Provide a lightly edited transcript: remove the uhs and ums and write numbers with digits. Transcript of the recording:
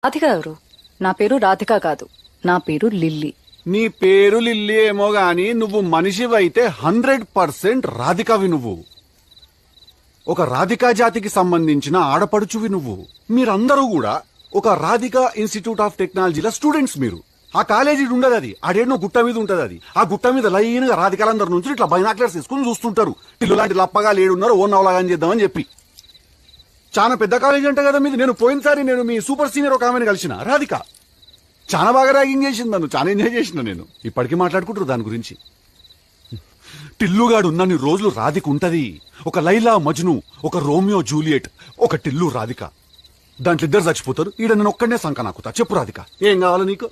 రాధిక ఎవరు? నా పేరు రాధిక కాదు, నా పేరు లిల్లీ. నీ పేరు లిల్లీ ఏమో గాని నువ్వు మనిషివైతే 100% రాధికవి నువ్వు. ఒక రాధికా జాతికి సంబంధించిన ఆడపడుచువి నువ్వు. మీరందరూ కూడా ఒక రాధికా ఇన్స్టిట్యూట్ ఆఫ్ టెక్నాలజీల స్టూడెంట్స్ మీరు. ఆ కాలేజీ ఉండదు, అది ఆడేనో గుట్ట మీద ఉంటది. అది ఆ గుట్ట మీద లైన్గా రాధికాలందరి నుంచి ఇట్లా బైనాక్లర్స్ తీసుకుని చూస్తుంటారు. ఇల్లు లాంటి లప్పగా లేడున్నారు, ఓ నవలాగా చేద్దామని చెప్పి. చాలా పెద్ద కాలేజీ అంట కదా మీది. నేను పోయినసారి మీ సూపర్ సీనియర్ ఒక ఆమెను కలిసిన రాధిక. చాలా బాగా ర్యాగింగ్ చేసింది నన్ను, చాలా ఎంజాయ్ చేసిన నేను. ఇప్పటికీ మాట్లాడుకుంటారు దాని గురించి. టిల్లుగాడు ఉన్నన్ని రోజులు రాధిక ఉంటది. ఒక లైలా మజ్ను, ఒక రోమియో జూలియట్, ఒక టిల్లు రాధిక. దాంట్లో ఇద్దరు చచ్చిపోతారు. ఈడ నేను ఒక్కడనే సంక నాకుతా. చెప్పు రాధిక, ఏం కావాలి నీకు?